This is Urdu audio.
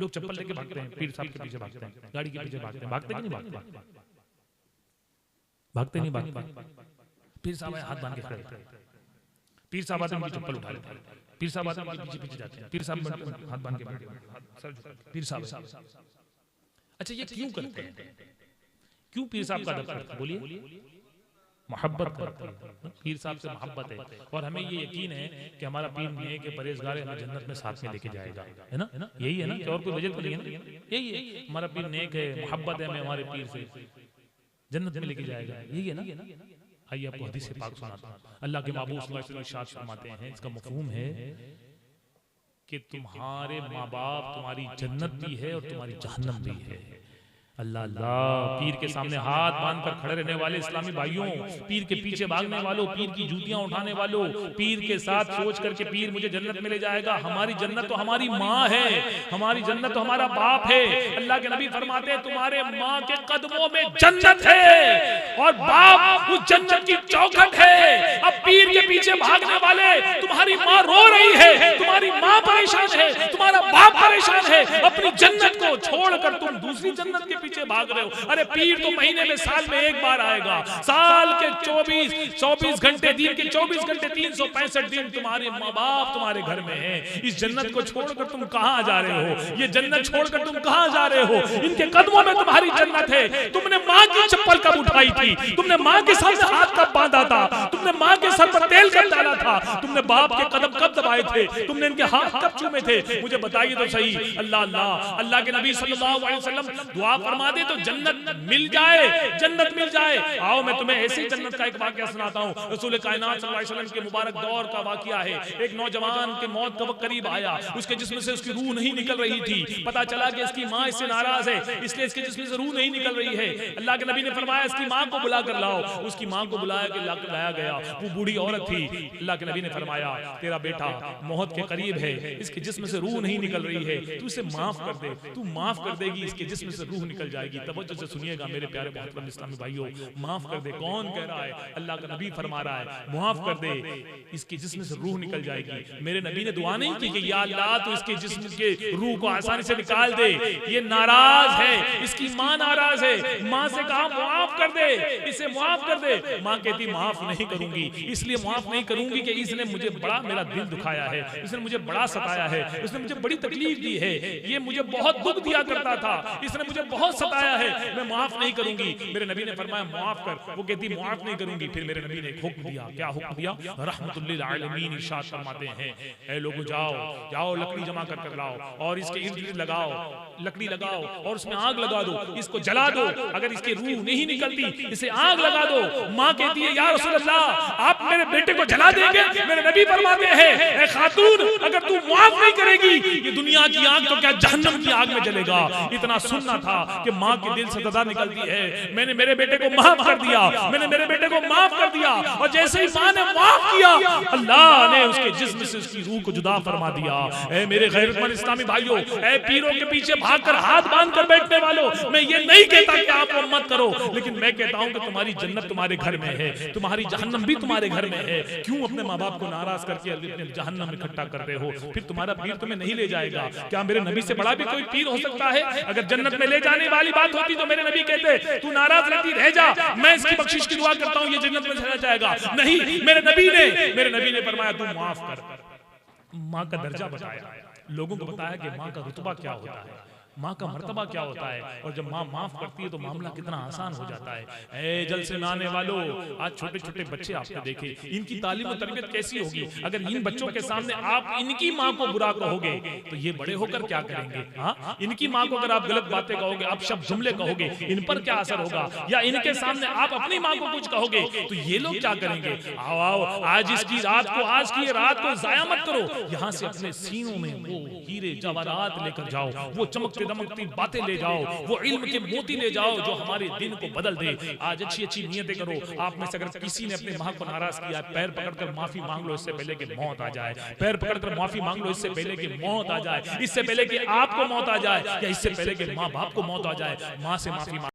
لوگ چپل لے کے بھاگتے ہیں، پیر صاحب کے پیچھے بھاگتے ہیں، گاڑی کے پیچھے بھاگتے ہیں، بھاگتے کہ نہیں بھاگتے؟ بھاگتے نہیں بھاگتے؟ پیر صاحب ہاتھ باندھ کے کھڑے، پیر صاحب آتے ہیں ان کی چپل اٹھا لیتے ہیں، پیر صاحب آتے ہیں ان کے پیچھے پیچھے جاتے ہیں، پیر صاحب ہاتھ باندھ کے بیٹھے، پیر صاحب۔ اچھا یہ کیوں کرتے ہیں؟ کیوں پیر صاحب کا ادب کرتے ہیں؟ بولیے، محبت کرتے ہیں، پیر صاحب سے محبت ہے، اور ہمیں یہ یقین ہے کہ ہمارا پیر نیک ہے، پرہیزگار ہے، ہمیں جنت میں ساتھ میں لے کے جائے گا، ہے نا؟ یہی ہے نا کہ اور کوئی وجہ تو نہیں ہے نا؟ یہی ہے ہمارا پیر نیک ہے، محبت ہے ہمیں ہمارے پیر سے، جنت میں لے کے جائے گا، یہی ہے نا؟ آئیے آپ کو حدیث پاک سناتا ہوں۔ اللہ کے محبوب صلی اللہ علیہ وسلم ارشاد فرماتے ہیں، اس کا مفہوم ہے کہ تمہارے ماں باپ تمہاری جنت بھی ہے اور تمہاری جہنم بھی ہے۔ اللہ اللہ، پیر کے سامنے ہاتھ باندھ کر کھڑے رہنے والے اسلامی بھائیوں، پیر کے پیچھے بھاگنے والوں، پیر کی جوتیاں اٹھانے والوں، پیر کے ساتھ سوچ کر کے پیر مجھے جنت میں لے جائے گا، ہماری جنت تو ہماری ماں ہے، ہماری جنت تو ہمارا باپ ہے۔ اللہ کے نبی فرماتے ہیں تمہارے ماں کے قدموں میں جنت ہے اور باپ اس جنت کی چوکھٹ ہے۔ اب پیر کے پیچھے بھاگنے والے، تمہاری ماں رو رہی ہے، تمہاری ماں پریشان ہے، تمہارا باپ پریشان ہے، اپنی جنت کو چھوڑ کر تم دوسری جنت کے پیچھے بھاگ رہے ہو۔ ارے پیر تو مہینے میں سال میں ایک بار آئے گا، سال کے 24 گھنٹے، دن کے 24 گھنٹے 365 دن تمہارے ماں باپ تمہارے گھر میں ہیں۔ اس جنت کو چھوڑ کر تم کہاں جا رہے ہو؟ یہ جنت چھوڑ کر تم کہاں جا رہے ہو؟ ان کے قدموں میں تمہاری جنت ہے۔ تم نے ماں کی چپل کب اٹھائی تھی؟ تم نے ماں کے سامنے ہاتھ کب باندھا تھا؟ تم نے ماں کے سر پر تیل کب ڈالا تھا؟ تم نے باپ کے قدم کب دبائے تھے؟ تم نے ان کے ہاتھ کب چومے تھے؟ مجھے بتائیے تو صحیح۔ اللہ اللہ، اللہ کے نبی صلی اللہ علیہ وسلم دعا فرما دے تو جنت مل جائے، جنت مل جائے۔ آؤ میں تمہیں ایسی جنت کا ایک واقعہ سناتا ہوں۔ رسول کائنات صلی اللہ علیہ وسلم کے مبارک دور کا واقعہ ہے۔ ایک نوجوان کے موت کا وقت قریب آیا، اس کے جسم سے اس کی روح نہیں نکل رہی تھی، پتا چلا کہ اس کی ماں اس سے ناراض ہے، اس لیے اس کے جسم سے روح نہیں نکل رہی ہے۔ اللہ کے نبی نے فرمایا اس کی ماں کو بلا کر لاؤ۔ اس کی ماں کو بلایا کہ لایا گیا، وہ بوڑھی عورت تھی۔ اللہ کے نبی نے فرمایا تیرا بیٹا موت کے قریب ہے، اس کے جسم سے روح نہیں نکل رہی ہے، تو اسے معاف کر دے، تو معاف کر دے گی اس کے جسم سے روح نکل جائے گی۔ توجہ سے سنیے گا میرے پیارے محترم اسلامی بھائیوں، معاف کر دے کون کہہ رہا ہے؟ اللہ کا نبی فرما رہا ہے معاف کر دے، اس کے جسم سے روح نکل جائے گی۔ میرے نبی نے دعا نہیں کی کہ یا اللہ تو اس کے جسم کے روح کو آسانی سے نکال دے، یہ ناراض ہے، اس کی ماں ناراض ہے، ماں سے کہا معاف کر دے، اسے معاف کر دے۔ ماں کہتی معاف نہیں کروں گی، اس لیے معاف نہیں کروں گی کہ اس نے مجھے بڑا میرا دل دکھایا ہے، اس نے مجھے بڑا ستایا ہے، اس نے مجھے بڑی تکلیف دی ہے، یہ مجھے بہت دکھ دیا کرتا تھا، اس نے مجھے بہت ستایا ہے، میں معاف نہیں کروں گی۔ میرے نبی نے فرمایا معاف کر، وہ کہتی معاف نہیں کروں گی۔ پھر میرے نبی نے ایک حکم دیا، کیا حکم دیا؟ رحمت للعالمین ارشاد فرماتے ہیں اے لوگوں جاؤ لکڑی جمع کر کر لاؤ اور اس کے ارد گرد لگاؤ، لکڑی لگاؤ اور اس میں آگ لگا دو، اس کو جلا دو، اگر اس کی روح نہیں نکلتی اسے آگ لگا دو۔ ماں کہتی ہے یا رسول اللہ آپ میرے بیٹے کو جلا دیں گے؟ میرے نبی فرماتے ہیں اے خاتون اگر تو معاف نہیں کرے گی یہ دنیا کی آگ تو کیا جہنم کی آگ میں جلے گا۔ اتنا سننا تھا کہ ماں کے دل سے صدا نکلتی ہے میں نے میرے بیٹے کو معاف کر دیا، میں نے میرے بیٹے کو معاف کر دیا، اور جیسے ہی ماں نے معاف کیا اللہ نے اس کے جسم سے اس کی روح کو جدا فرما دیا۔ اے میرے غیرت مند اسلامی بھائیوں، اے پیروں کے پیچھے بھاگ کر ہاتھ باندھ کر بیٹھنے والوں، میں یہ نہیں کہتا کہ آپ وہ مت کرو، لیکن میں کہتا ہوں کہ تمہاری جنت تمہارے گھر میں ہے، تمہاری جہنم بھی تمہارے گھر میں ہے۔ کیوں اپنے ماں باپ کو ناراض کر کے اپنے جہنم میں اکٹھا کرتے ہو؟ پھر تمہارا پیر تمہیں نہیں لے جائے گا۔ کیا میرے نبی سے بڑا بھی کوئی پیر ہو سکتا ہے؟ اگر جنت میں لے جانے والی بات ہوتی تو میرے نبی کہتے تو ناراض رہتی رہ جا، میں اس کی بخشش کی دعا کرتا ہوں یہ جنت میں چلا جائے گا۔ نہیں، میرے نبی نے فرمایا تو معاف کر۔ ماں کا درجہ بتایا، لوگوں کو بتایا کہ ماں کا رتبہ کیا ہوتا ہے، ماں کا مرتبہ کیا ہوتا ہے، اور جب ماں معاف کرتی ہے تو معاملہ کتنا آسان ہو جاتا ہے۔ اے جلسے میں آنے والوں، آج چھوٹے چھوٹے بچے آپ نے دیکھے، ان کی تعلیم و تربیت کیسی ہوگی؟ اگر ان بچوں کے سامنے آپ ان کی ماں کو برا کہو گے تو یہ بڑے ہو کر کیا کریں گے؟ ان کی ماں کو اگر آپ غلط باتیں کہو گے، آپ شب جملے کہو گے، ان پر کیا اثر ہوگا؟ یا ان کے سامنے آپ اپنی ماں کو کچھ کہو گے تو یہ لوگ کیا کریں گے؟ آؤ آج اس کی رات کو، آج کی رات کو ضائع مت کرو، یہاں سے اپنے سینوں میں وہ ہیرے جواہرات لے کر جاؤ، وہ چمکتے دمکتی باتیں لے جاؤ، وہ علم کے موتی لے جاؤ جو ہمارے دن کو بدل دے۔ آج اچھی اچھی نیتیں کرو۔ آپ میں سے اگر کسی نے اپنے ماں کو ناراض کیا، پیر پکڑ کر معافی مانگ لو اس سے پہلے کہ موت آ جائے، پیر پکڑ کر معافی مانگ لو اس سے پہلے کہ موت آ جائے، اس سے پہلے کہ آپ کو موت آ جائے، یا اس سے پہلے کہ ماں باپ کو موت آ جائے۔ ماں سے معافی